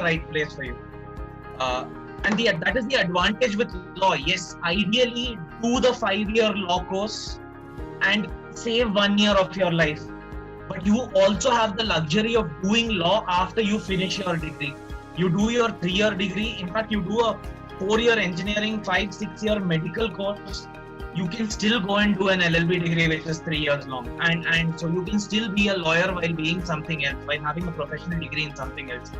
right place for you. And that is the advantage with law. Yes, ideally do the 5-year law course and save 1 year of your life. But you also have the luxury of doing law after you finish your degree. You do your 3-year degree. In fact, you do a 4-year engineering, 5-6-year medical course. You can still go and do an LLB degree, which is 3 years long. And so you can still be a lawyer while being something else, while having a professional degree in something else.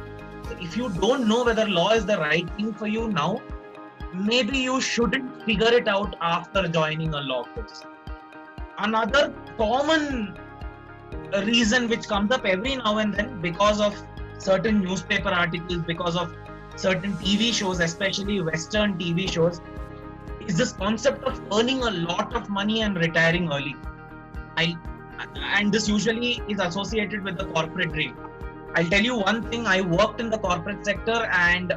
So if you don't know whether law is the right thing for you now, maybe you shouldn't figure it out after joining a law course. Another common reason which comes up every now and then because of certain newspaper articles, because of certain TV shows, especially Western TV shows, is this concept of earning a lot of money and retiring early. And this usually is associated with the corporate dream. I'll tell you one thing, I worked in the corporate sector and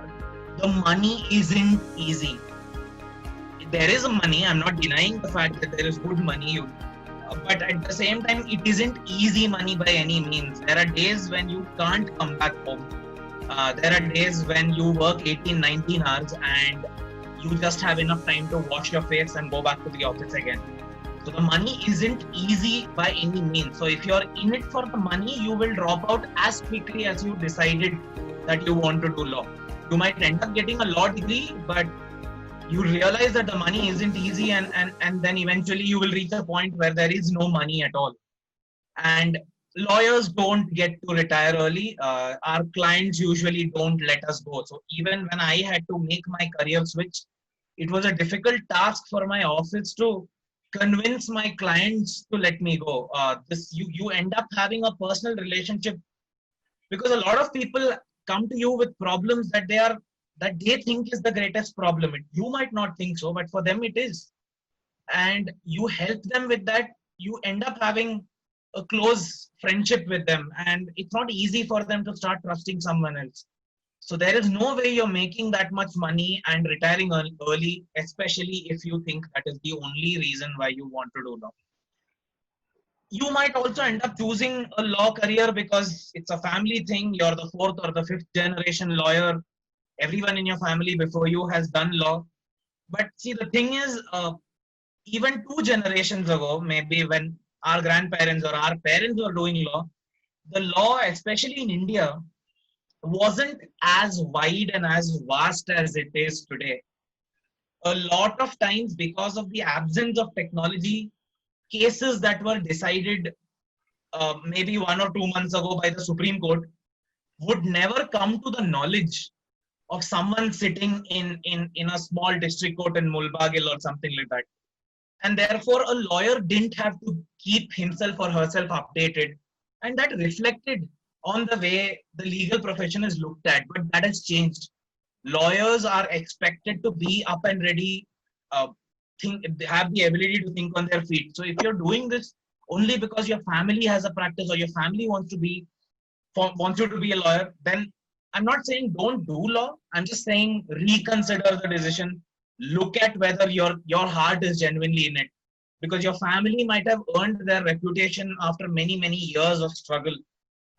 the money isn't easy. There is money, I'm not denying the fact that there is good money, but at the same time, it isn't easy money by any means. There are days when you can't come back home. There are days when you work 18, 19 hours and you just have enough time to wash your face and go back to the office again. So the money isn't easy by any means. So if you're in it for the money, you will drop out as quickly as you decided that you want to do law. You might end up getting a law degree, but you realize that the money isn't easy, and then eventually you will reach a point where there is no money at all. And lawyers don't get to retire early. Our clients usually don't let us go. So even when I had to make my career switch, it was a difficult task for my office to convince my clients to let me go. You end up having a personal relationship because a lot of people come to you with problems that they think is the greatest problem. You might not think so, but for them it is. And you help them with that. You end up having a close friendship with them, and it's not easy for them to start trusting someone else. So there is no way you're making that much money and retiring early, especially if you think that is the only reason why you want to do law. You might also end up choosing a law career because it's a family thing. You're the 4th or the 5th generation lawyer. Everyone in your family before you has done law. But see, the thing is, even 2 generations ago, maybe when our grandparents or our parents were doing law, the law, especially in India, wasn't as wide and as vast as it is today. A lot of times, because of the absence of technology, cases that were decided maybe 1 or 2 months ago by the Supreme Court would never come to the knowledge of someone sitting in a small district court in Mulbagil or something like that. And therefore, a lawyer didn't have to keep himself or herself updated. And that reflected on the way the legal profession is looked at. But that has changed. Lawyers are expected to be up and ready, have the ability to think on their feet. So if you're doing this only because your family has a practice or your family wants you to be a lawyer, then I'm not saying don't do law. I'm just saying reconsider the decision. Look at whether your heart is genuinely in it, because your family might have earned their reputation after many years of struggle.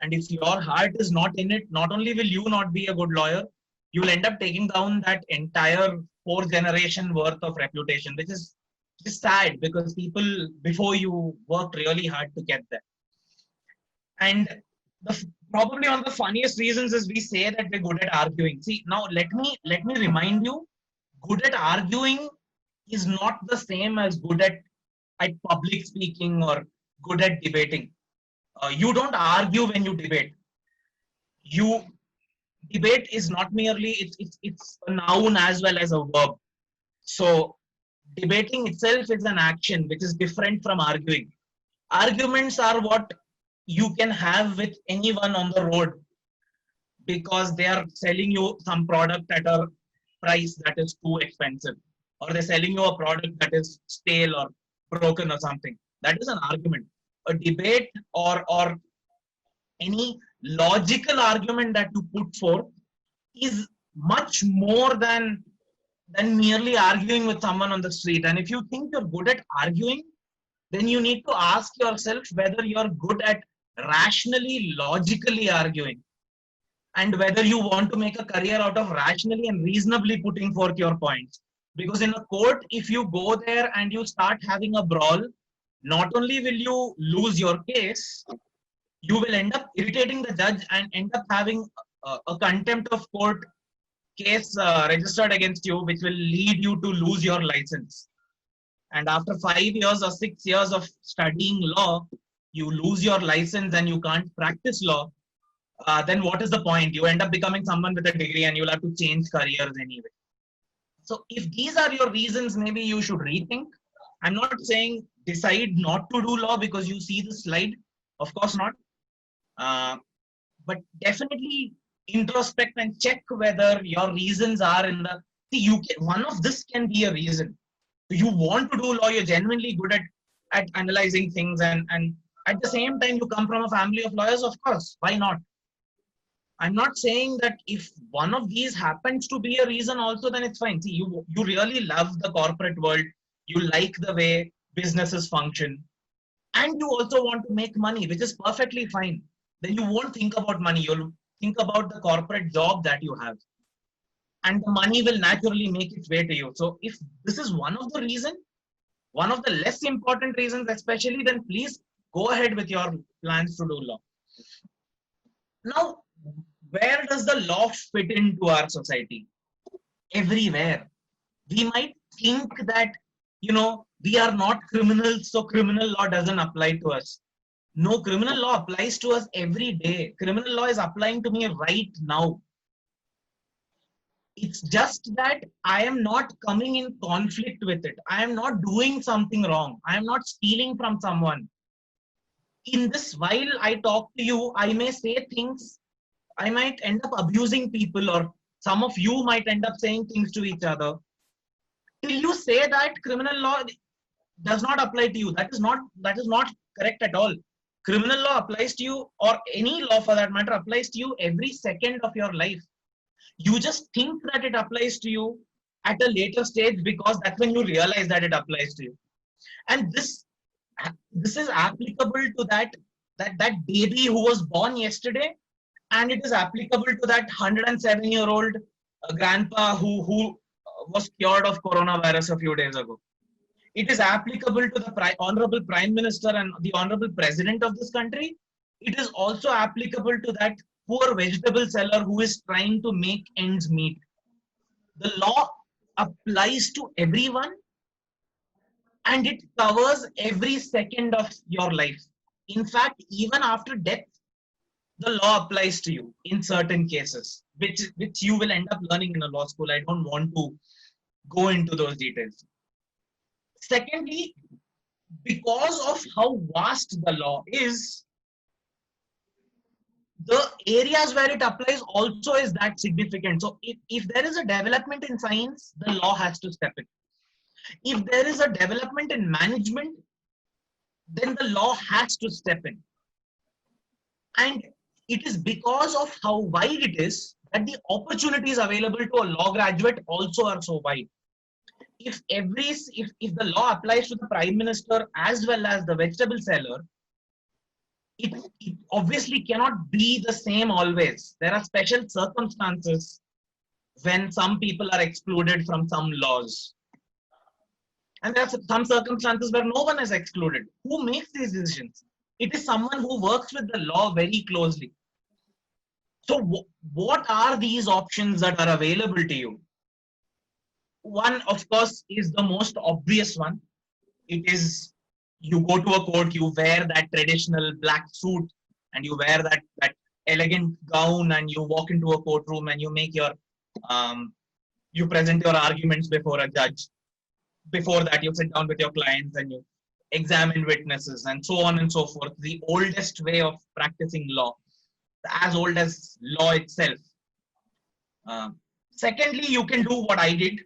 And if your heart is not in it, not only will you not be a good lawyer, you'll end up taking down that entire 4th generation worth of reputation, which is just sad because people before you worked really hard to get there. And probably one of the funniest reasons is we say that we're good at arguing. See, now let me remind you, good at arguing is not the same as good at public speaking or good at debating. You don't argue when you debate. You debate is not merely it's a noun as well as a verb. So debating itself is an action which is different from arguing. Arguments are what you can have with anyone on the road because they are selling you some product at a price that is too expensive, or they're selling you a product that is stale or broken or something. That is an argument. A debate or any logical argument that you put forth is much more than merely arguing with someone on the street. And if you think you're good at arguing, then you need to ask yourself whether you're good at rationally, logically arguing. and whether you want to make a career out of rationally and reasonably putting forth your points. Because in a court, if you go there and you start having a brawl, not only will you lose your case, you will end up irritating the judge and end up having a contempt of court case registered against you, which will lead you to lose your license. And after 5 years or 6 years of studying law, you lose your license and you can't practice law. Then what is the point? You end up becoming someone with a degree and you'll have to change careers anyway. So if these are your reasons, maybe you should rethink. I'm not saying decide not to do law because you see the slide. Of course not. But definitely introspect and check whether your reasons are in the. See, one of this can be a reason. You want to do law, you're genuinely good at analyzing things, and at the same time, you come from a family of lawyers, of course. Why not? I'm not saying that if one of these happens to be a reason also, then it's fine. See, you really love the corporate world. You like the way businesses function. And you also want to make money, which is perfectly fine. Then you won't think about money. You'll think about the corporate job that you have. And the money will naturally make its way to you. So if this is one of the reasons, one of the less important reasons especially, then please go ahead with your plans to do law. Now, where does the law fit into our society? Everywhere. We might think that, we are not criminals, so criminal law doesn't apply to us. No, criminal law applies to us every day. Criminal law is applying to me right now. It's just that I am not coming in conflict with it. I am not doing something wrong. I am not stealing from someone. In this, while I talk to you, I may say things. I might end up abusing people, or some of you might end up saying things to each other. Till you say that criminal law does not apply to you, that is not correct at all. Criminal law applies to you, or any law for that matter applies to you every second of your life. You just think that it applies to you at a later stage because that's when you realize that it applies to you. And this is applicable to that baby who was born yesterday, and it is applicable to that 107-year-old grandpa who was cured of coronavirus a few days ago. It is applicable to the Honorable Prime Minister and the Honorable President of this country. It is also applicable to that poor vegetable seller who is trying to make ends meet. The law applies to everyone, and it covers every second of your life. In fact, even after death, the law applies to you in certain cases, which you will end up learning in a law school. I don't want to go into those details. Secondly, because of how vast the law is, the areas where it applies also is that significant. So if there is a development in science, the law has to step in. If there is a development in management, then the law has to step in. And it is because of how wide it is that the opportunities available to a law graduate also are so wide. If the law applies to the Prime Minister as well as the vegetable seller, it obviously cannot be the same always. There are special circumstances when some people are excluded from some laws. And there are some circumstances where no one is excluded. Who makes these decisions? It is someone who works with the law very closely. So what are these options that are available to you? One, of course, is the most obvious one. It is you go to a court, you wear that traditional black suit and you wear that elegant gown and you walk into a courtroom and you make you present your arguments before a judge. Before that, you sit down with your clients and you examine witnesses and so on and so forth. The oldest way of practicing law, as old as law itself. Secondly, you can do what I did.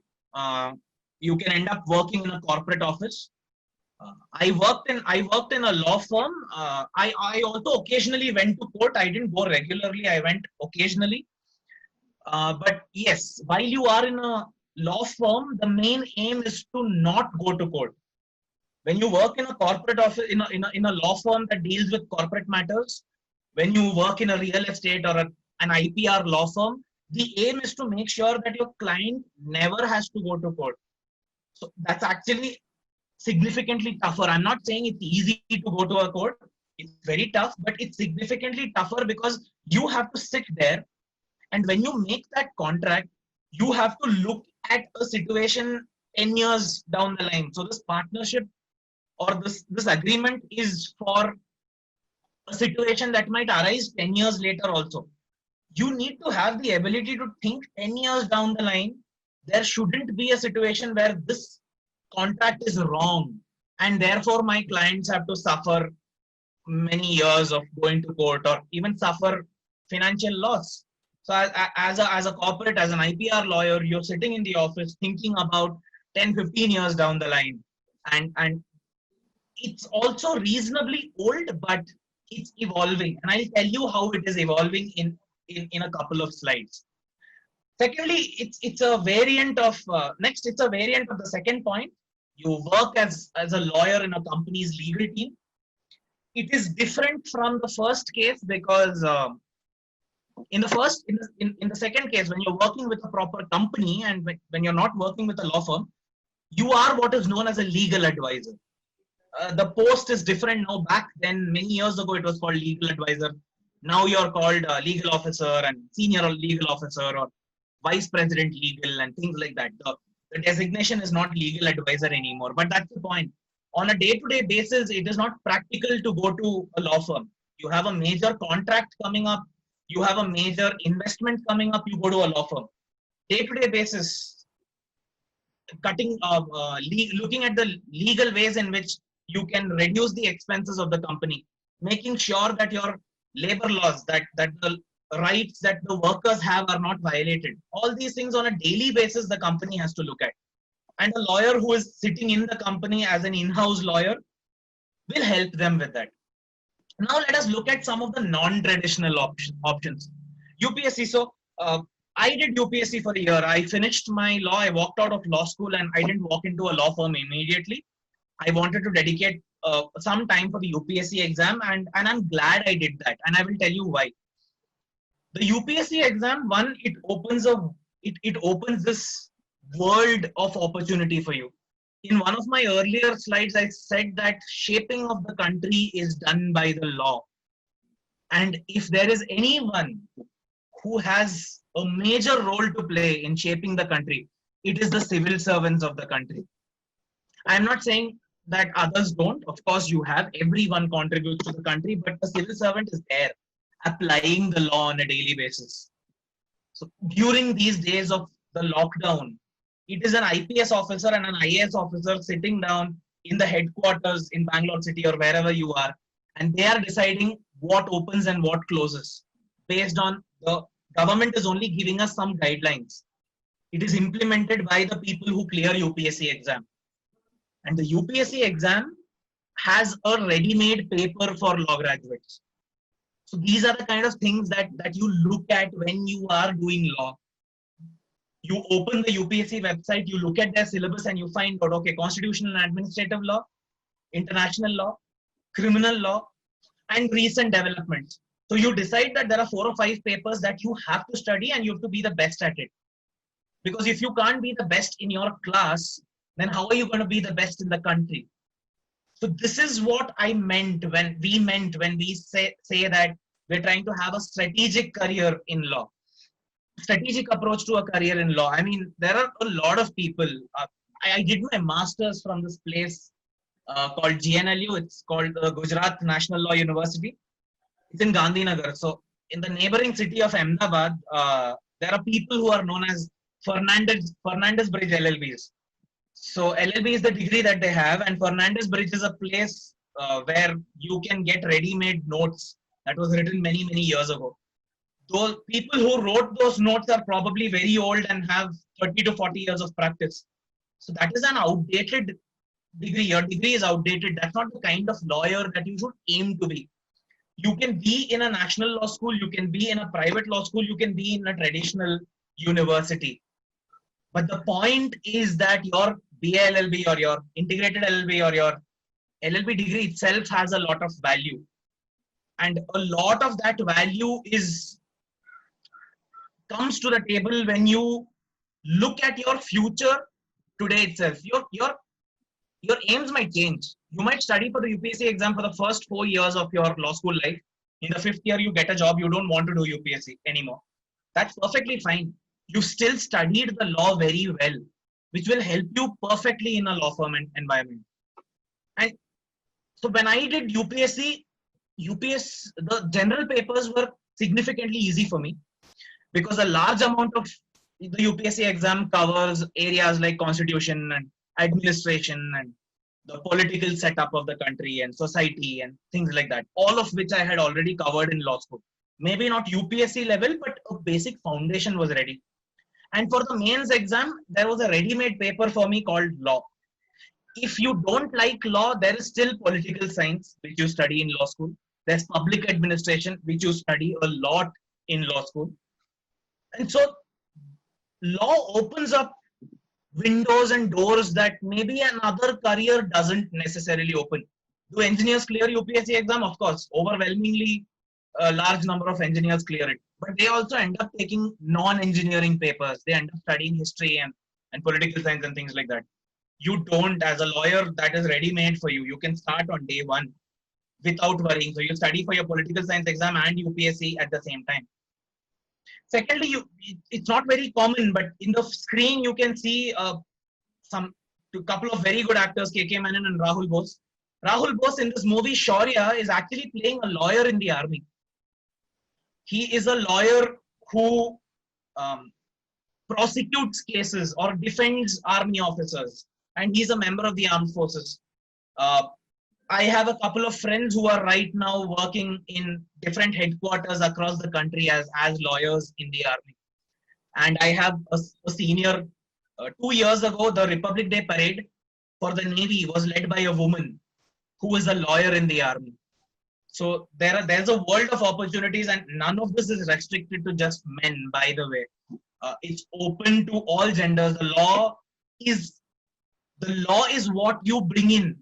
You can end up working in a corporate office. I worked in a law firm. I also occasionally went to court. I didn't go regularly. I went occasionally. But yes, while you are in a law firm, the main aim is to not go to court. When you work in a corporate office, in a law firm that deals with corporate matters, when you work in a real estate or an IPR law firm, the aim is to make sure that your client never has to go to court. So that's actually significantly tougher. I'm not saying it's easy to go to a court. It's very tough, but it's significantly tougher because you have to sit there, and when you make that contract, you have to look at a situation 10 years down the line. So this partnership or this agreement is for a situation that might arise 10 years later also. You need to have the ability to think 10 years down the line. There shouldn't be a situation where this contract is wrong and therefore my clients have to suffer many years of going to court or even suffer financial loss. So as a corporate, as an IPR lawyer, you're sitting in the office thinking about 10, 15 years down the line. And it's also reasonably old, but it's evolving. And I'll tell you how it is evolving in a couple of slides. Secondly, it's a variant of it's a variant of the second point. You work as a lawyer in a company's legal team. It is different from the first case because in the second case, when you're working with a proper company and when you're not working with a law firm, you are what is known as a legal advisor. The post is different now. Back then, many years ago, it was called legal advisor. Now you're called legal officer and senior legal officer or vice president legal and things like that. The designation is not legal advisor anymore, but that's the point. On a day-to-day basis, it is not practical to go to a law firm. You have a major contract coming up, you have a major investment coming up, you go to a law firm. Day-to-day basis, looking at the legal ways in which you can reduce the expenses of the company, making sure that your labor laws, that the rights that the workers have are not violated. All these things on a daily basis, the company has to look at. And a lawyer who is sitting in the company as an in-house lawyer will help them with that. Now let us look at some of the non-traditional options. UPSC. So I did UPSC for a year. I finished my law. I walked out of law school and I didn't walk into a law firm immediately. I wanted to dedicate some time for the UPSC exam, and I'm glad I did that. And I will tell you why. The UPSC exam, one, it opens this world of opportunity for you. In one of my earlier slides, I said that shaping of the country is done by the law. And if there is anyone who has a major role to play in shaping the country, it is the civil servants of the country. I'm not saying that others don't. Of course, you have. Everyone contributes to the country, but the civil servant is there applying the law on a daily basis. So during these days of the lockdown, it is an IPS officer and an IAS officer sitting down in the headquarters in Bangalore city or wherever you are, and they are deciding what opens and what closes based on the government is only giving us some guidelines. It is implemented by the people who clear UPSC exam. And the UPSC exam has a ready-made paper for law graduates. So these are the kind of things that you look at when you are doing law. You open the UPSC website, you look at their syllabus and you find out, okay, constitutional and administrative law, international law, criminal law, and recent developments. So you decide that there are 4 or 5 papers that you have to study and you have to be the best at it. Because if you can't be the best in your class, then how are you going to be the best in the country? So this is what I meant when we say that we're trying to have a strategic career in law. Strategic approach to a career in law. I mean, there are a lot of people. I did my master's from this place called GNLU. It's called Gujarat National Law University. It's in Gandhinagar. So in the neighboring city of Ahmedabad, there are people who are known as Fernandez Bridge LLBs. So LLB is the degree that they have, and Fernandez Bridge is a place where you can get ready-made notes that was written many, many years ago. Those people who wrote those notes are probably very old and have 30 to 40 years of practice. So that is an outdated degree. Your degree is outdated. That's not the kind of lawyer that you should aim to be. You can be in a national law school, you can be in a private law school, you can be in a traditional university. But the point is that your BA-LLB or your integrated LLB or your LLB degree itself has a lot of value. And a lot of that value is comes to the table when you look at your future today itself. Your aims might change. You might study for the UPSC exam for the first 4 years of your law school life. In the fifth year, you get a job. You don't want to do UPSC anymore. That's perfectly fine. You still studied the law very well, which will help you perfectly in a law firm environment. And so when I did UPSC, the general papers were significantly easy for me because a large amount of the UPSC exam covers areas like constitution and administration and the political setup of the country and society and things like that, all of which I had already covered in law school. Maybe not UPSC level, but a basic foundation was ready. And for the mains exam, there was a ready-made paper for me called law. If you don't like law, there is still political science, which you study in law school. There's public administration, which you study a lot in law school. And so law opens up windows and doors that maybe another career doesn't necessarily open. Do engineers clear UPSC exam? Of course, overwhelmingly a large number of engineers clear it. But they also end up taking non-engineering papers. They end up studying history and political science and things like that. You don't, as a lawyer, that is ready-made for you. You can start on day one without worrying. So you study for your political science exam and UPSC at the same time. Secondly, it's not very common, but in the screen you can see a couple of very good actors, K.K. Menon and Rahul Bose. Rahul Bose in this movie Shaurya is actually playing a lawyer in the army. He is a lawyer who prosecutes cases or defends army officers, and he's a member of the armed forces. I have a couple of friends who are right now working in different headquarters across the country as lawyers in the army. And I have a senior, 2 years ago, the Republic Day parade for the Navy was led by a woman who is a lawyer in the army. So there's a world of opportunities, and none of this is restricted to just men, by the way. It's open to all genders. The law is what you bring in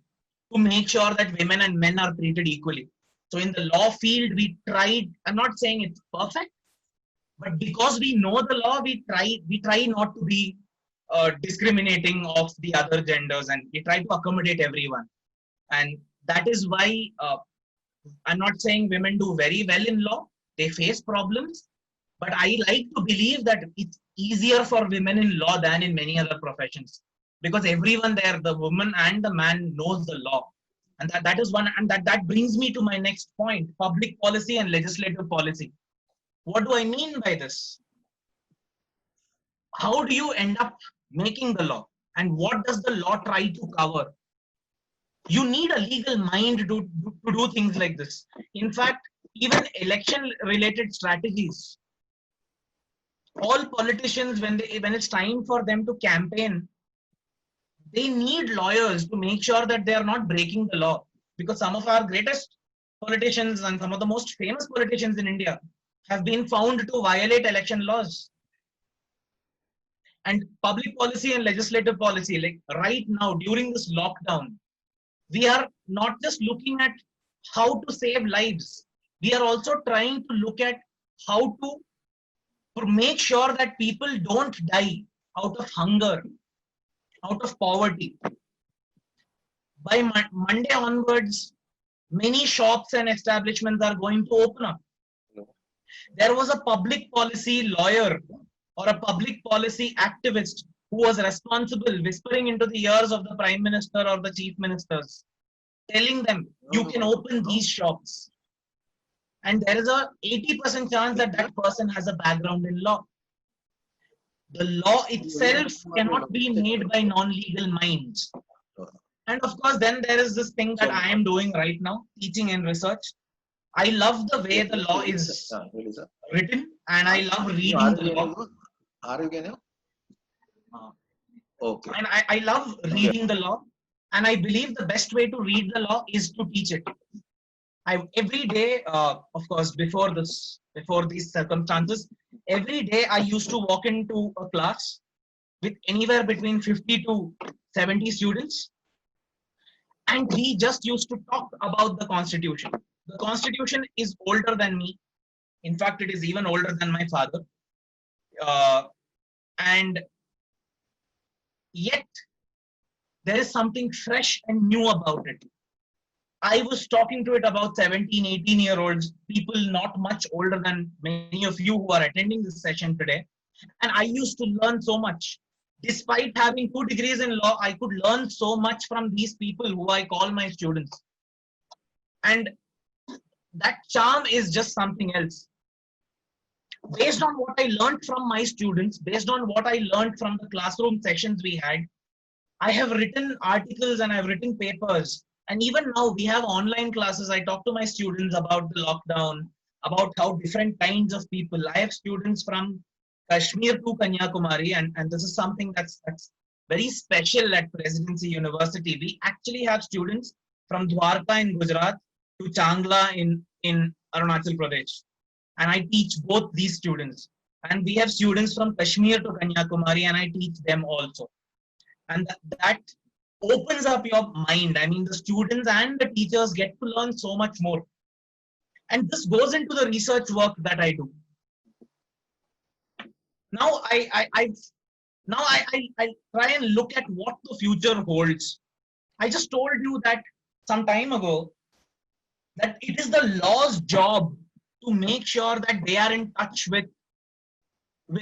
to make sure that women and men are treated equally. So in the law field, we tried, I'm not saying it's perfect, but because we know the law, we try not to be discriminating of the other genders, and we try to accommodate everyone. And that is why I'm not saying women do very well in law. They face problems, but I like to believe that it's easier for women in law than in many other professions, because everyone there, the woman and the man, knows the law. And that is one, and that brings me to my next point: public policy and legislative policy. What do I mean by this? How do you end up making the law, and what does the law try to cover? You need a legal mind to do things like this. In fact, even election related strategies, all politicians, when it's time for them to campaign, they need lawyers to make sure that they are not breaking the law, because some of our greatest politicians and some of the most famous politicians in India have been found to violate election laws. And public policy and legislative policy, like right now during this lockdown, we are not just looking at how to save lives. We are also trying to look at how to make sure that people don't die out of hunger, out of poverty. By Monday onwards, many shops and establishments are going to open up. There was a public policy lawyer or a public policy activist who was responsible, whispering into the ears of the prime minister or the chief ministers, telling them, you can open these shops. And there is a 80% chance that that person has a background in law. The law itself cannot be made by non-legal minds. And of course, then there is this thing that I am doing right now, teaching and research. I love the way the law is written, and I love reading the law. Okay. And I love reading the law, and I believe the best way to read the law is to teach it. Every day, of course, before these circumstances, every day I used to walk into a class with anywhere between 50 to 70 students, and we just used to talk about the Constitution. The Constitution is older than me. In fact, it is even older than my father. Uh, and yet, there is something fresh and new about it. I was talking to it about 17, 18-year-olds, people not much older than many of you who are attending this session today. And I used to learn so much. Despite having 2 degrees in law, I could learn so much from these people who I call my students. And that charm is just something else. Based on what I learned from my students, based on what I learned from the classroom sessions we had, I have written articles and I've written papers. And even now we have online classes. I talk to my students about the lockdown, about how different kinds of people. I have students from Kashmir to Kanyakumari, and this is something that's very special at Presidency University. We actually have students from Dwarka in Gujarat to Changla in Arunachal Pradesh. And I teach both these students. And we have students from Kashmir to Kanyakumari, and I teach them also. And that opens up your mind. I mean, the students and the teachers get to learn so much more. And this goes into the research work that I do. Now I try and look at what the future holds. I just told you that some time ago that it is the law's job to make sure that they are in touch with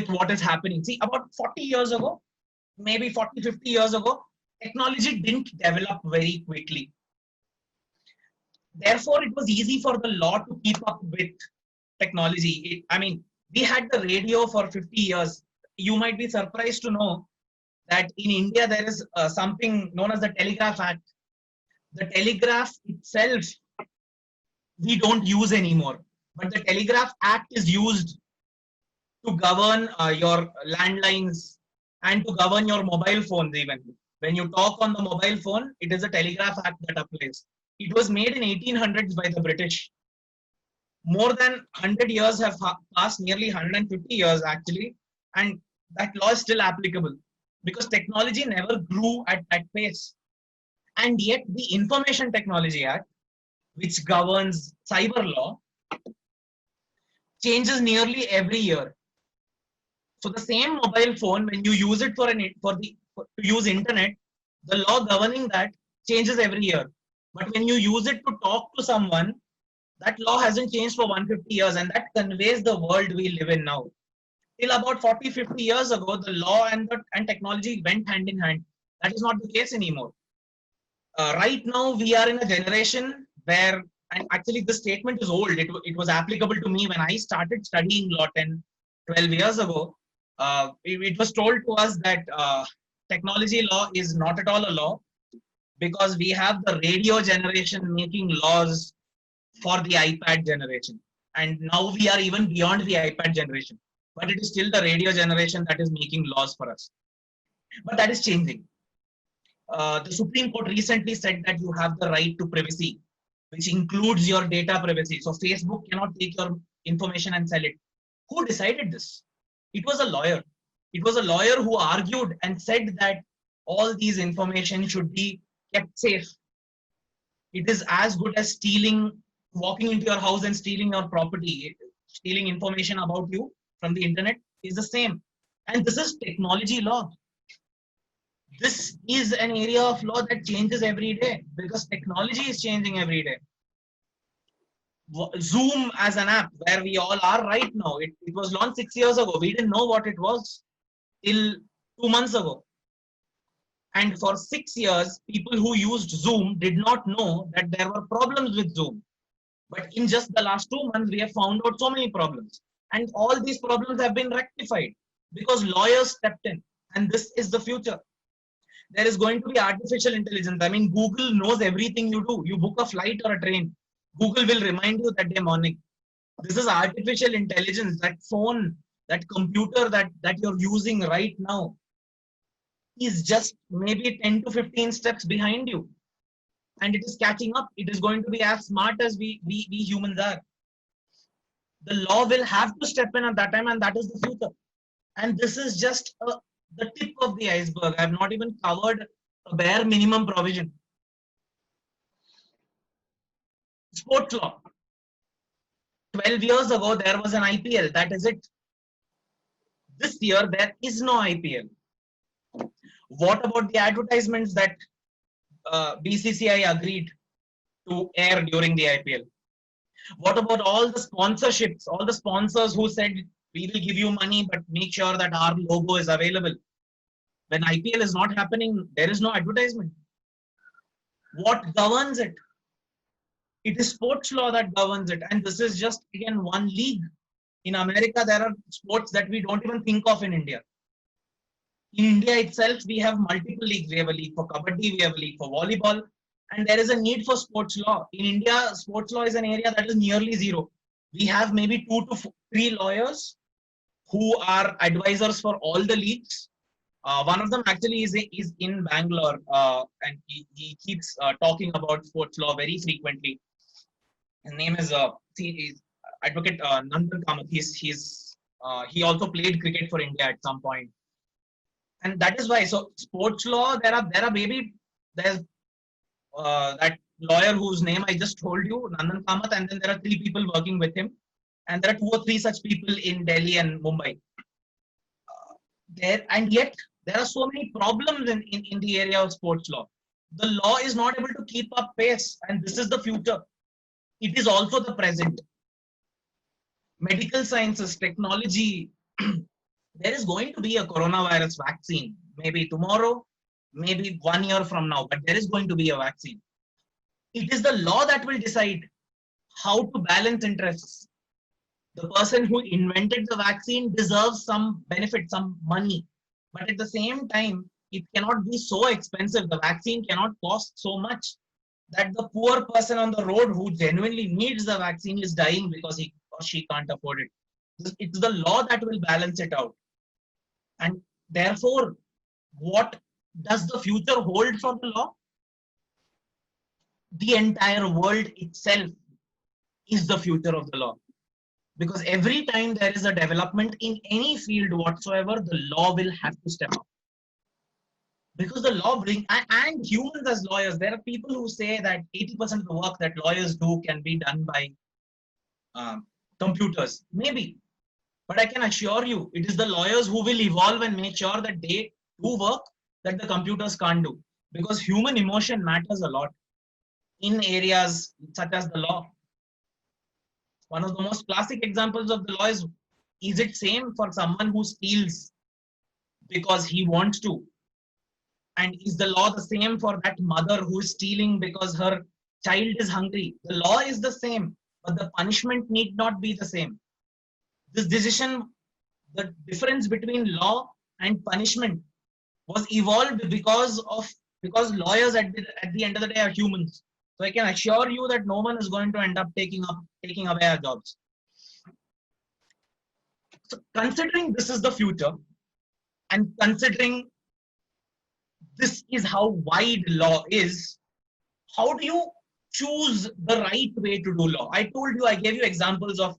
what is happening. See, about 40 years ago, maybe 40, 50 years ago, technology didn't develop very quickly. Therefore, it was easy for the law to keep up with technology. I mean, we had the radio for 50 years. You might be surprised to know that in India, there is something known as the Telegraph Act. The telegraph itself, we don't use anymore. But the Telegraph Act is used to govern your landlines and to govern your mobile phones even. When you talk on the mobile phone, it is a Telegraph Act that applies. It was made in 1800s by the British. More than 100 years have passed, nearly 150 years actually, and that law is still applicable because technology never grew at that pace. And yet the Information Technology Act, which governs cyber law, changes nearly every year. So the same mobile phone, when you use it to use internet, the law governing that changes every year. But when you use it to talk to someone, that law hasn't changed for 150 years, and that conveys the world we live in now. Till about 40, 50 years ago, the law and technology went hand in hand. That is not the case anymore. Right now, we are in a generation where, and actually this statement is old, it was applicable to me when I started studying law 10, 12 years ago. It was told to us that technology law is not at all a law because we have the radio generation making laws for the iPad generation. And now we are even beyond the iPad generation. But it is still the radio generation that is making laws for us. But that is changing. The Supreme Court recently said that you have the right to privacy, which includes your data privacy. So Facebook cannot take your information and sell it. Who decided this? It was a lawyer. It was a lawyer who argued and said that all these information should be kept safe. It is as good as walking into your house and stealing your property. Stealing information about you from the internet is the same. And this is technology law. This is an area of law that changes every day because technology is changing every day. Zoom as an app where we all are right now. It was launched 6 years ago. We didn't know what it was till 2 months ago. And for 6 years, people who used Zoom did not know that there were problems with Zoom. But in just the last 2 months, we have found out so many problems. And all these problems have been rectified because lawyers stepped in. And this is the future. There is going to be artificial intelligence. I mean, Google knows everything you do. You book a flight or a train, Google will remind you that day morning. This is artificial intelligence. That phone, that computer that you're using right now is just maybe 10 to 15 steps behind you. And it is catching up. It is going to be as smart as we humans are. The law will have to step in at that time, and that is the future. And this is just the tip of the iceberg. I have not even covered a bare minimum provision. Sports law. 12 years ago, there was an IPL. That is it. This year, there is no IPL. What about the advertisements that BCCI agreed to air during the IPL? What about all the sponsorships, all the sponsors who said, we will give you money, but make sure that our logo is available? When IPL is not happening, there is no advertisement. What governs it? It is sports law that governs it. And this is just, again, one league. In America, there are sports that we don't even think of in India. In India itself, we have multiple leagues. We have a league for kabaddi, we have a league for volleyball, and there is a need for sports law. In India, sports law is an area that is nearly zero. We have maybe 2 to 3 lawyers who are advisors for all the leagues. One of them actually is in Bangalore, and he keeps talking about sports law very frequently. His name is Advocate Nandan Kamath. He also played cricket for India at some point, and that is why. So sports law, there's that lawyer whose name I just told you, Nandan Kamath, and then there are 3 people working with him, and there are 2 or 3 such people in Delhi and Mumbai. And yet there are so many problems in the area of sports law. The law is not able to keep up pace, and this is the future. It is also the present. Medical sciences, technology. There is going to be a coronavirus vaccine, maybe tomorrow, maybe 1 year from now, but there is going to be a vaccine. It is the law that will decide how to balance interests. The person who invented the vaccine deserves some benefit, some money. But at the same time, it cannot be so expensive. The vaccine cannot cost so much that the poor person on the road who genuinely needs the vaccine is dying because he or she can't afford it. It's the law that will balance it out. And therefore, what does the future hold for the law? The entire world itself is the future of the law. Because every time there is a development in any field whatsoever, the law will have to step up. Because the law and humans as lawyers, there are people who say that 80% of the work that lawyers do can be done by computers. Maybe. But I can assure you, it is the lawyers who will evolve and make sure that they do work that the computers can't do. Because human emotion matters a lot in areas such as the law. One of the most classic examples of the law is it same for someone who steals because he wants to? And is the law the same for that mother who is stealing because her child is hungry? The law is the same, but the punishment need not be the same. This decision, the difference between law and punishment was evolved because lawyers at the end of the day are humans. So I can assure you that no one is going to end up taking away our jobs. So considering this is the future, and considering this is how wide law is, how do you choose the right way to do law? I told you, I gave you examples of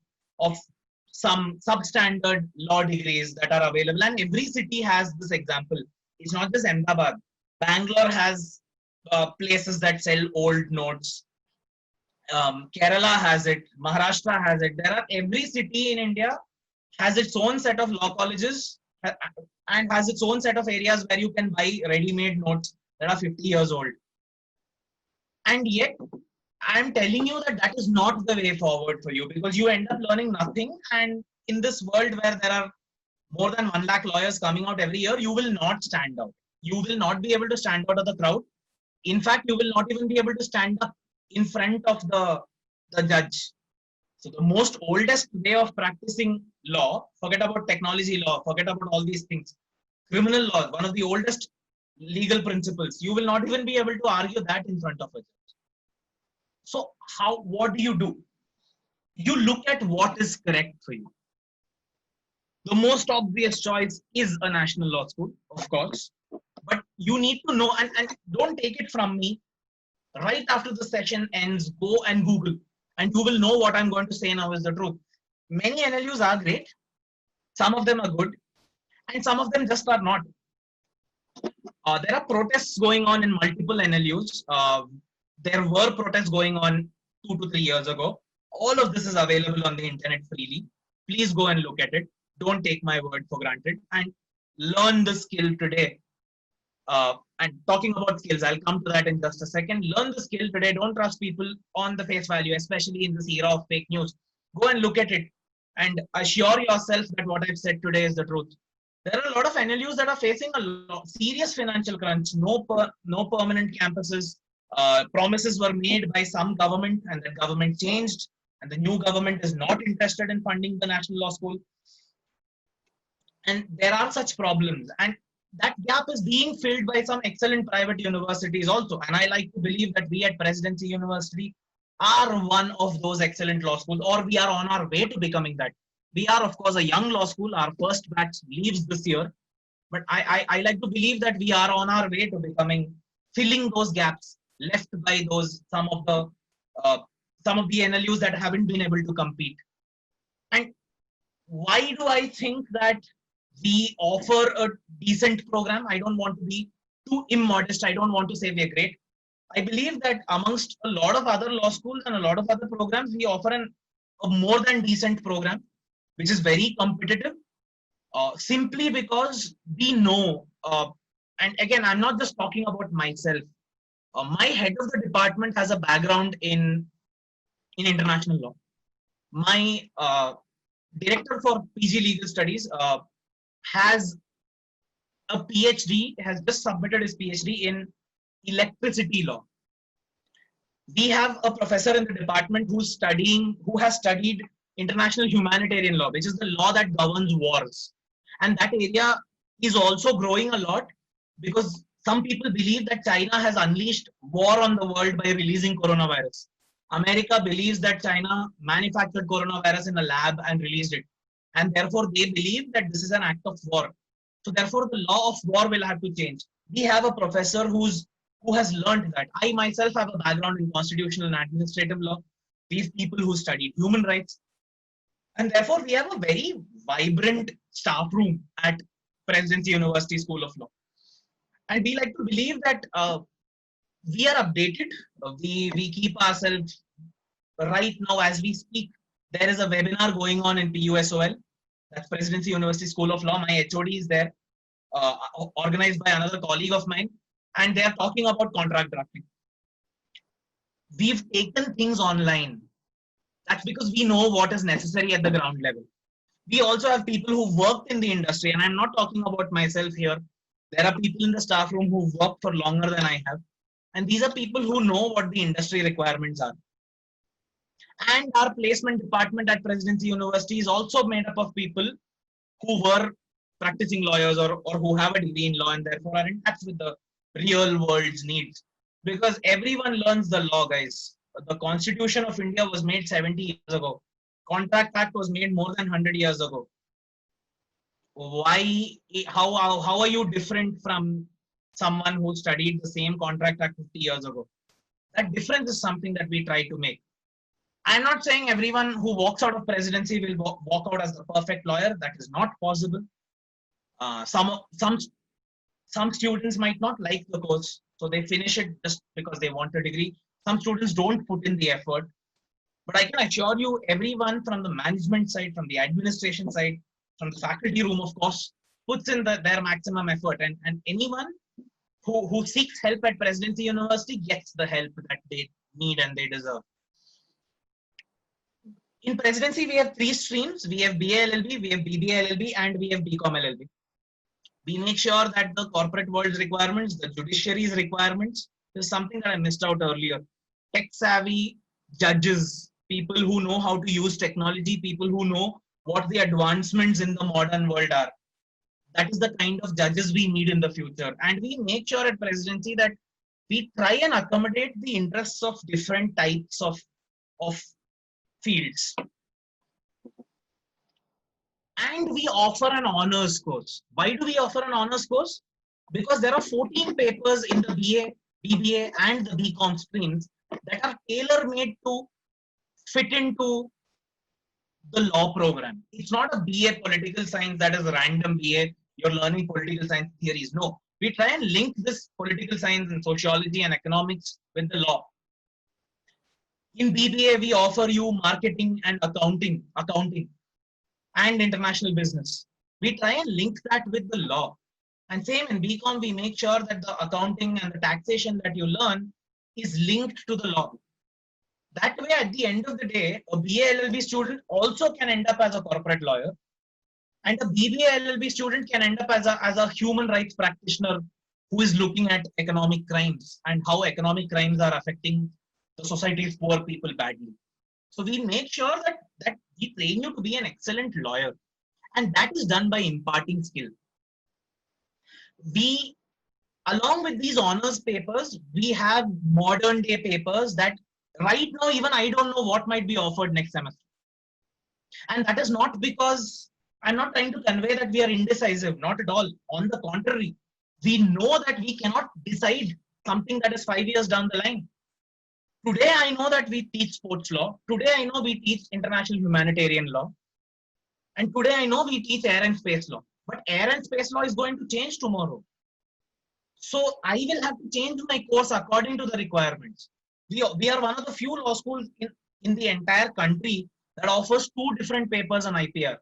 some substandard law degrees that are available, and every city has this example. It's not just Ahmedabad. Bangalore has places that sell old notes. Kerala has it. Maharashtra has it. Every city in India has its own set of law colleges and has its own set of areas where you can buy ready-made notes that are 50 years old. And yet, I'm telling you that is not the way forward for you, because you end up learning nothing. And in this world where there are more than 1 lakh lawyers coming out every year, you will not stand out. You will not be able to stand out of the crowd. In fact, you will not even be able to stand up in front of the judge. So the most oldest way of practicing law, forget about technology law, forget about all these things. Criminal law, one of the oldest legal principles, you will not even be able to argue that in front of a judge. So what do? You look at what is correct for you. The most obvious choice is a national law school, of course, but you need to know, and don't take it from me. Right after the session ends, go and Google, and you will know what I'm going to say now is the truth. Many NLUs are great. Some of them are good, and some of them just are not. There are protests going on in multiple NLUs. There were protests going on 2 to 3 years ago. All of this is available on the internet freely. Please go and look at it. don't take my word for granted and learn the skill today. And talking about skills, I'll come to that in just a second. Learn the skill today. Don't trust people on the face value, especially in this era of fake news. Go and look at it and assure yourself that what I've said today is the truth. There are a lot of NLUs that are facing a serious financial crunch. No permanent campuses. Promises were made by some government, and that government changed, and the new government is not interested in funding the National Law School. And there are such problems, and that gap is being filled by some excellent private universities also. And I like to believe that we at Presidency University are one of those excellent law schools, or we are on our way to becoming that. We are, of course, a young law school. Our first batch leaves this year, but I like to believe that we are on our way to becoming, filling those gaps left by those some of the NLUs that haven't been able to compete. And why do I think that we offer a decent program? I don't want to be too immodest. I don't want to say we're great. I believe that amongst a lot of other law schools and a lot of other programs, we offer a more than decent program, which is very competitive, simply because we know, and again, I'm not just talking about myself. My head of the department has a background in international law. My director for PG Legal Studies has a PhD, has just submitted his PhD in electricity law. We have a professor in the department who has studied international humanitarian law, which is the law that governs wars. And that area is also growing a lot because some people believe that China has unleashed war on the world by releasing coronavirus. America believes that China manufactured coronavirus in a lab and released it. And therefore, they believe that this is an act of war. So therefore, the law of war will have to change. We have a professor who has learned that. I myself have a background in constitutional and administrative law. We have people who studied human rights. And therefore, we have a very vibrant staff room at Presidency University School of Law. And we like to believe that we are updated. We keep ourselves right now as we speak. There is a webinar going on in PUSOL. That's Presidency University School of Law. My HOD is there, organized by another colleague of mine. And they are talking about contract drafting. We've taken things online. That's because we know what is necessary at the ground level. We also have people who worked in the industry, and I'm not talking about myself here. There are people in the staff room who worked for longer than I have. And these are people who know what the industry requirements are. And our placement department at Presidency University is also made up of people who were practicing lawyers or who have a degree in law and therefore are in touch with the real world's needs. Because everyone learns the law, guys. The Constitution of India was made 70 years ago. Contract Act was made more than 100 years ago. How are you different from someone who studied the same Contract Act 50 years ago? That difference is something that we try to make. I'm not saying everyone who walks out of presidency will walk out as the perfect lawyer. That is not possible. Some students might not like the course, so they finish it just because they want a degree. Some students don't put in the effort. But I can assure you, everyone from the management side, from the administration side, from the faculty room, of course, puts in their maximum effort. And anyone who seeks help at Presidency University gets the help that they need and they deserve. In Presidency, we have 3 streams. We have BA LLB, we have BBA LLB, and we have BCom LLB. We make sure that the corporate world's requirements, the judiciary's requirements, is something that I missed out earlier. Tech-savvy judges, people who know how to use technology, people who know what the advancements in the modern world are. That is the kind of judges we need in the future. And we make sure at Presidency that we try and accommodate the interests of different types of fields. And we offer an honors course. Why do we offer an honors course? Because there are 14 papers in the BA, BBA, and the BCom streams that are tailor-made to fit into the law program. It's not a BA political science that is a random BA. You're learning political science theories. No, we try and link this political science and sociology and economics with the law. In BBA, we offer you marketing and accounting. and international business. We try and link that with the law. And same in BCom, we make sure that the accounting and the taxation that you learn is linked to the law. That way, at the end of the day, a BA LLB student also can end up as a corporate lawyer, and a BBA LLB student can end up as a human rights practitioner who is looking at economic crimes and how economic crimes are affecting the society's poor people badly. So we make sure that we train you to be an excellent lawyer, and that is done by imparting skill. We, along with these honors papers, we have modern day papers that right now even I don't know what might be offered next semester. And that is not because I'm not trying to convey that we are indecisive, not at all. On the contrary, we know that we cannot decide something that is 5 years down the line. Today, I know that we teach sports law. Today, I know we teach international humanitarian law. And today, I know we teach air and space law. But air and space law is going to change tomorrow. So I will have to change my course according to the requirements. We are one of the few law schools in the entire country that offers two different papers on IPR.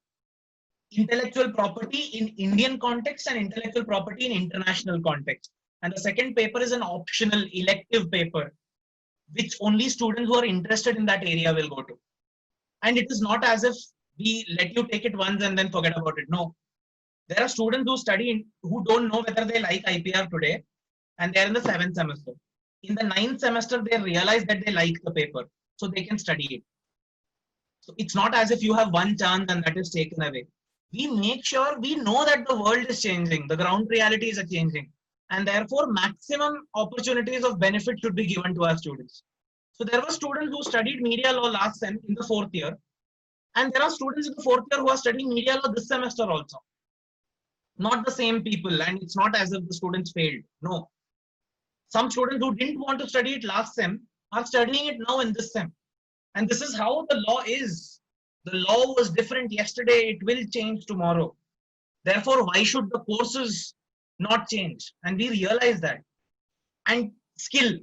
Intellectual property in Indian context and intellectual property in international context. And the second paper is an optional elective paper, which only students who are interested in that area will go to. And it is not as if we let you take it once and then forget about it. No. There are students who study, who don't know whether they like IPR today, and they're in the 7th semester. In the 9th semester, they realize that they like the paper, so they can study it. So it's not as if you have one chance and that is taken away. We make sure we know that the world is changing, the ground realities are changing, and therefore maximum opportunities of benefit should be given to our students. So there were students who studied media law last sem in the 4th year, and there are students in the 4th year who are studying media law this semester also. Not the same people, and it's not as if the students failed. No. Some students who didn't want to study it last sem are studying it now in this sem. And this is how the law is. The law was different yesterday, it will change tomorrow. Therefore, why should the courses not change? And we realize that. And skill.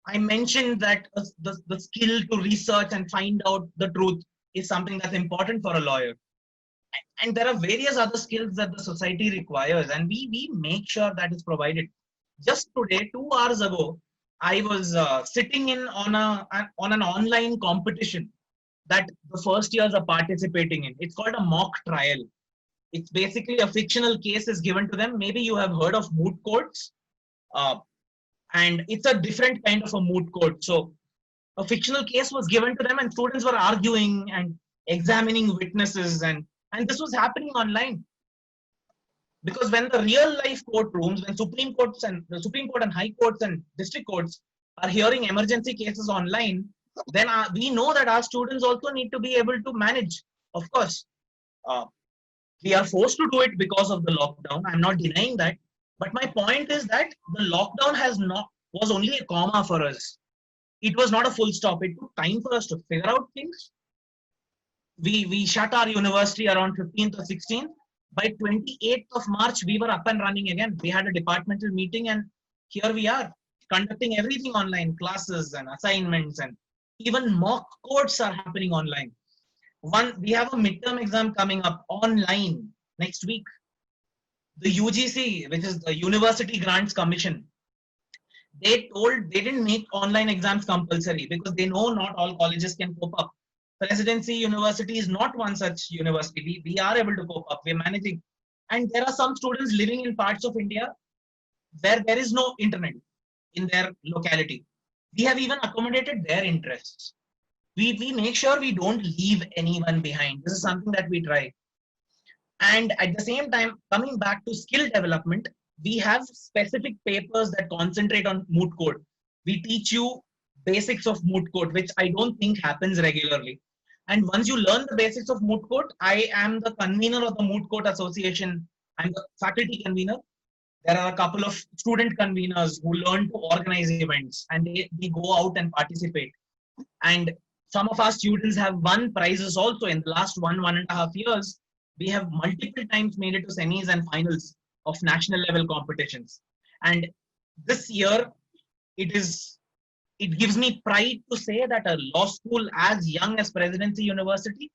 I mentioned that the skill to research and find out the truth is something that's important for a lawyer. And there are various other skills that the society requires, and we make sure that is provided. Just today, 2 hours ago, I was sitting in on an online competition that the first years are participating in. It's called a mock trial. It's basically a fictional case is given to them. Maybe you have heard of moot courts, and it's a different kind of a moot court. So a fictional case was given to them, and students were arguing and examining witnesses, and this was happening online. Because when the real life courtrooms, when Supreme Court and High Courts and District Courts are hearing emergency cases online, then we know that our students also need to be able to manage. Of course, we are forced to do it because of the lockdown. I'm not denying that. But my point is that the lockdown was only a comma for us. It was not a full stop. It took time for us to figure out things. We shut our university around 15th or 16th. By 28th of March, we were up and running again. We had a departmental meeting, and here we are conducting everything online, classes and assignments, and even mock courts are happening online. We have a midterm exam coming up online next week. The UGC, which is the University Grants Commission, they didn't make online exams compulsory because they know not all colleges can cope up. Presidency University is not one such university. We are able to cope up. We're managing. And there are some students living in parts of India where there is no internet in their locality. We have even accommodated their interests. We make sure we don't leave anyone behind. This is something that we try. And at the same time, coming back to skill development, we have specific papers that concentrate on moot court. We teach you basics of moot court, which I don't think happens regularly. And once you learn the basics of moot court, I am the convener of the Moot Court Association. I'm the faculty convener. There are a couple of student conveners who learn to organize events, and they go out and participate. And some of our students have won prizes also in the last 1.5 years. We have multiple times made it to semis and finals of national level competitions. And this year, it gives me pride to say that a law school as young as Presidency University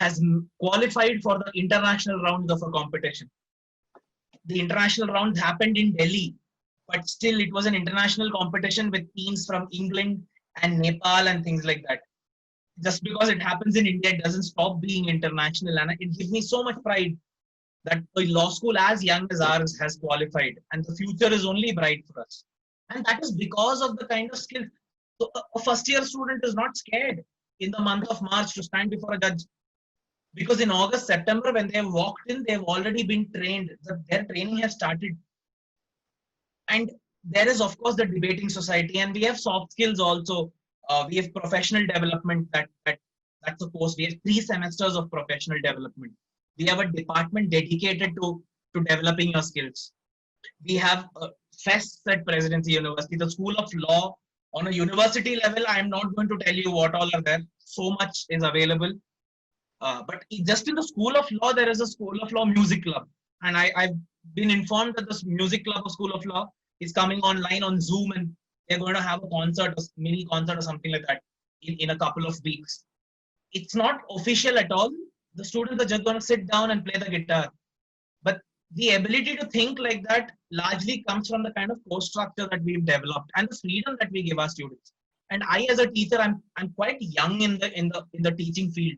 has qualified for the international rounds of a competition. The international rounds happened in Delhi, but still it was an international competition with teams from England and Nepal and things like that. Just because it happens in India, it doesn't stop being international. And it gives me so much pride that a law school as young as ours has qualified, and the future is only bright for us. And that is because of the kind of skill. So a first year student is not scared in the month of March to stand before a judge, because in August, September, when they've walked in, they've already been trained. Their training has started. And there is, of course, the debating society, and we have soft skills also. We have professional development. That's a course. We have 3 semesters of professional development. We have a department dedicated to developing your skills. We have fests at Presidency University, the School of Law. On a university level, I am not going to tell you what all are there. So much is available. But just in the School of Law, there is a School of Law Music Club. And I've been informed that this Music Club of School of Law is coming online on Zoom, and they're going to have a concert, a mini concert or something like that in a couple of weeks. It's not official at all. The students are just going to sit down and play the guitar. But the ability to think like that largely comes from the kind of course structure that we've developed and the freedom that we give our students. And I, as a teacher, I'm quite young in the teaching field.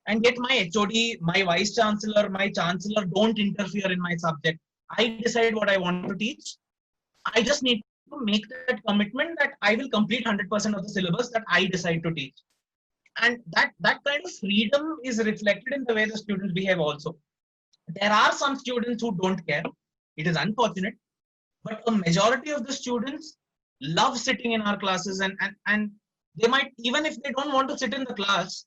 And yet my HOD, my vice chancellor, my chancellor don't interfere in my subject. I decide what I want to teach. I just need to make that commitment that I will complete 100% of the syllabus that I decide to teach. And that kind of freedom is reflected in the way the students behave also. There are some students who don't care. It is unfortunate. But a majority of the students love sitting in our classes, and they might, even if they don't want to sit in the class,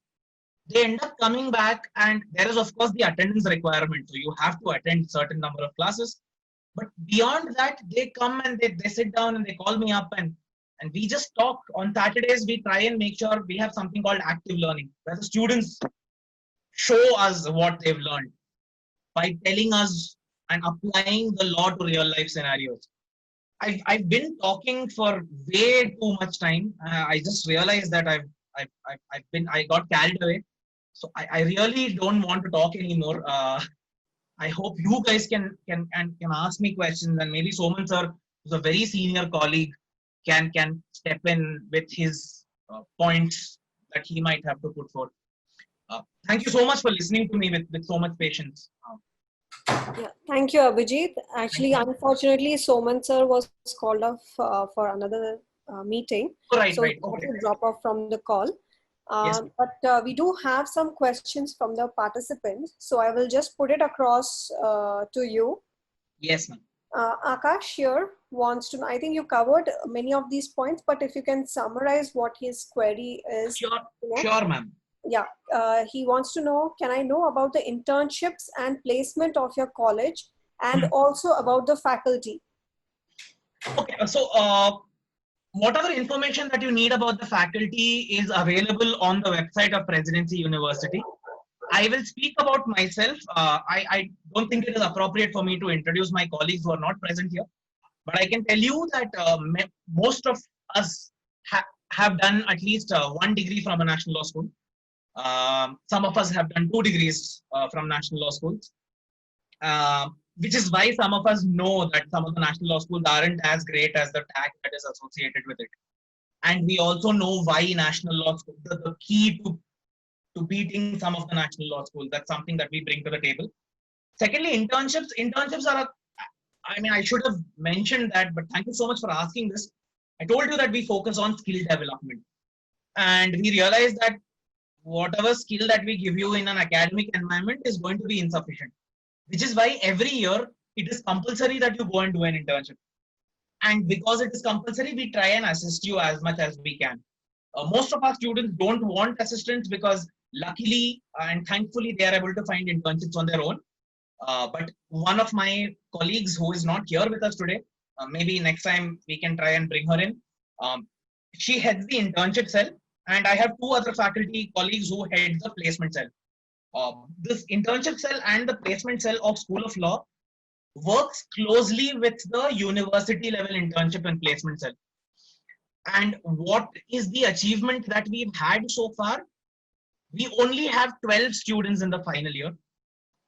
they end up coming back, and there is of course the attendance requirement. So you have to attend certain number of classes. But beyond that, they come and they sit down and they call me up, and we just talk. On Saturdays, we try and make sure we have something called active learning, where the students show us what they've learned by telling us and applying the law to real life scenarios. I've been talking for way too much time. I just realized that I got carried away. So I really don't want to talk anymore. I hope you guys can ask me questions, and maybe Soman sir, who's a very senior colleague, can step in with his points that he might have to put forth. Thank you so much for listening to me with so much patience. Yeah, thank you, Abhijit. Actually, unfortunately, Soman sir was called off for another meeting. Right, so right. he had Okay. to drop off from the call. Yes. But we do have some questions from the participants. So I will just put it across to you. Yes, ma'am. Akash here wants to know, I think you covered many of these points, but if you can summarize what his query is. Sure, you know? sure, ma'am. Yeah, he wants to know, can I know about the internships and placement of your college, and also about the faculty? Okay, so whatever information that you need about the faculty is available on the website of Presidency University. I will speak about myself. I don't think it is appropriate for me to introduce my colleagues who are not present here, but I can tell you that most of us have done at least 1 degree from a national law school. Some of us have done 2 degrees from national law schools, which is why some of us know that some of the national law schools aren't as great as the tag that is associated with it. And we also know why national law school, the key to beating some of the national law schools. That's something that we bring to the table. Secondly, internships are, I should have mentioned that, but thank you so much for asking this. I told you that we focus on skill development, and we realize that whatever skill that we give you in an academic environment is going to be insufficient, which is why every year it is compulsory that you go and do an internship. And because it is compulsory, we try and assist you as much as we can. Most of our students don't want assistance because luckily and thankfully they are able to find internships on their own. But one of my colleagues who is not here with us today, maybe next time we can try and bring her in. She heads the internship cell, and I have 2 other faculty colleagues who head the placement cell. This internship cell and the placement cell of School of Law works closely with the university level internship and placement cell. And what is the achievement that we've had so far? We only have 12 students in the final year.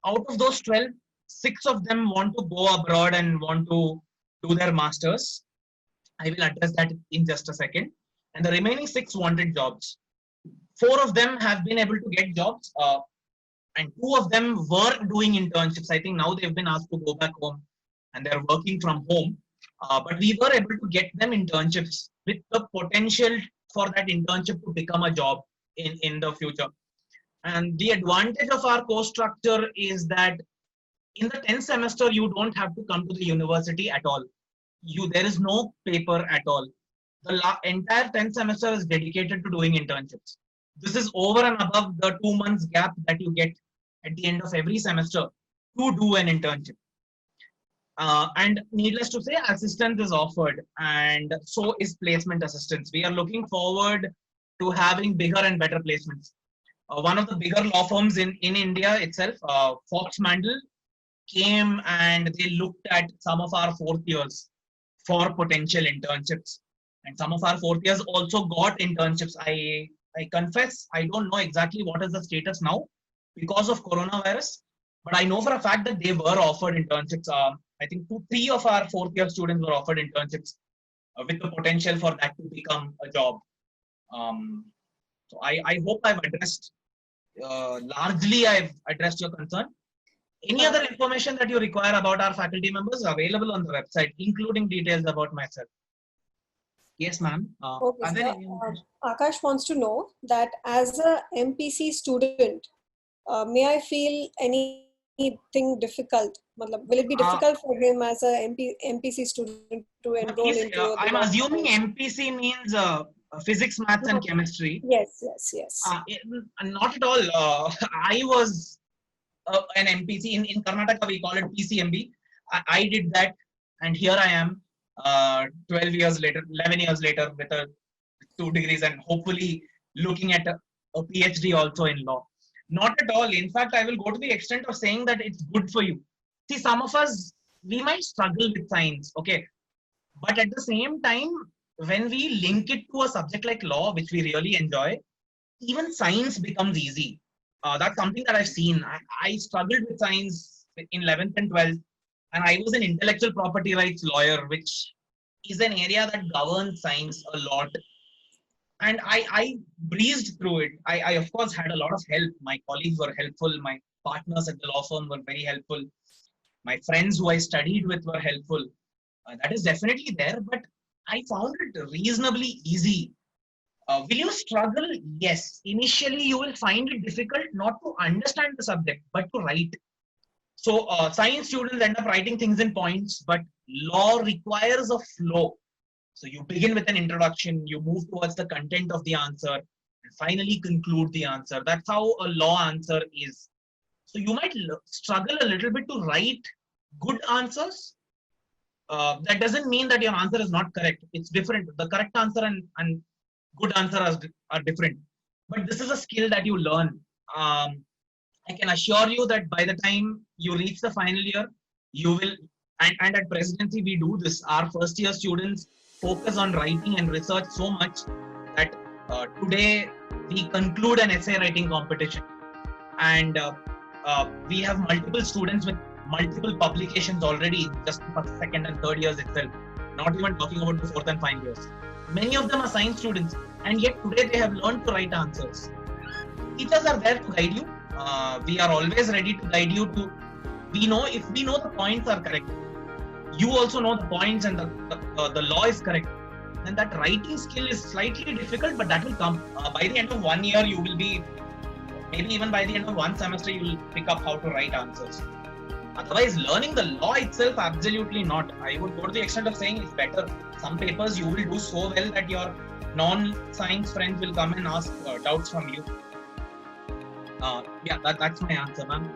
Out of those 12, 6 of them want to go abroad and want to do their masters. I will address that in just a second. And the remaining 6 wanted jobs. 4 of them have been able to get jobs, and 2 of them were doing internships. I think now they've been asked to go back home and they're working from home. But we were able to get them internships with the potential for that internship to become a job in the future. And the advantage of our course structure is that in the 10th semester, you don't have to come to the university at all. There is no paper at all. The entire 10th semester is dedicated to doing internships. This is over and above the 2 months gap that you get at the end of every semester to do an internship. And needless to say, assistance is offered, and so is placement assistance. We are looking forward to having bigger and better placements. One of the bigger law firms in India itself, Fox Mandel, came and they looked at some of our 4th years for potential internships. And some of our 4th years also got internships. I confess, I don't know exactly what is the status now because of coronavirus, but I know for a fact that they were offered internships. I think 3 of our 4th year students were offered internships with the potential for that to become a job. So I hope I've addressed, largely I've addressed your concern. Any other information that you require about our faculty members is available on the website, including details about myself. Yes, ma'am. Okay, sir. Akash wants to know that as a MPC student, may I feel anything difficult? Will it be difficult for him as a MPC student to enroll into? I'm assuming MPC means physics, maths, and chemistry. Yes. Not at all. I was an MPC in Karnataka. We call it PCMB. I did that, and here I am, 11 years later, with 2 degrees, and hopefully looking at a PhD also in law. Not at all. In fact, I will go to the extent of saying that it's good for you. See, some of us, we might struggle with science, okay? But at the same time, when we link it to a subject like law, which we really enjoy, even science becomes easy. That's something that I've seen. I struggled with science in 11th and 12th, and I was an intellectual property rights lawyer, which is an area that governs science a lot. And I breezed through it. I, of course, had a lot of help. My colleagues were helpful. My partners at the law firm were very helpful. My friends who I studied with were helpful. That is definitely there, but I found it reasonably easy. Will you struggle? Yes. Initially, you will find it difficult not to understand the subject, but to write. So science students end up writing things in points, but law requires a flow. So you begin with an introduction, you move towards the content of the answer, and finally conclude the answer. That's how a law answer is. So you might struggle a little bit to write good answers. That doesn't mean that your answer is not correct. It's different. The correct answer and good answer are different. But this is a skill that you learn. I can assure you that by the time you reach the final year, you will, and at Presidency we do this. Our first year students focus on writing and research so much that today we conclude an essay writing competition. And we have multiple students with multiple publications already, just for the 2nd and 3rd years itself. Not even talking about the 4th and 5th years. Many of them are science students, and yet today they have learned to write answers. Teachers are there to guide you. We are always ready to guide you to. If we know the points are correct, you also know the points and the law is correct, then that writing skill is slightly difficult, but that will come. By the end of 1 year, you will be, maybe even by the end of 1 semester, you will pick up how to write answers. Otherwise, learning the law itself, absolutely not. I would go to the extent of saying it's better. Some papers you will do so well that your non-science friends will come and ask doubts from you. That's my answer, ma'am.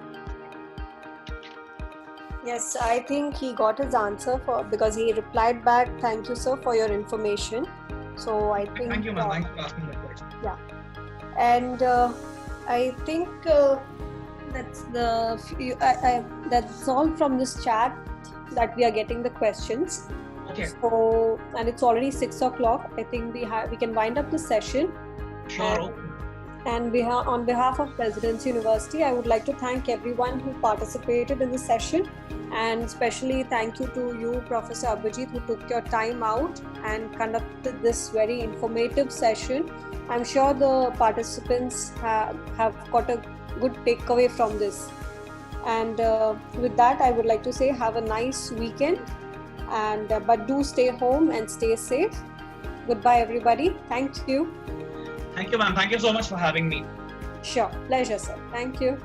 Yes, I think he got his answer because he replied back, "Thank you, sir, for your information." So I think. Thank you, ma'am. Thanks for asking that question. Yeah, and I think that's all from this chat that we are getting the questions. Okay. So, and it's already 6 o'clock. I think we can wind up the session. Sure. And on behalf of Presidency University, I would like to thank everyone who participated in the session, and especially thank you to you, Professor Abhijit, who took your time out and conducted this very informative session. I'm sure the participants have got a good takeaway from this. And with that, I would like to say have a nice weekend, and but do stay home and stay safe. Goodbye, everybody. Thank you. Thank you, ma'am. Thank you so much for having me. Sure. Pleasure, sir. Thank you.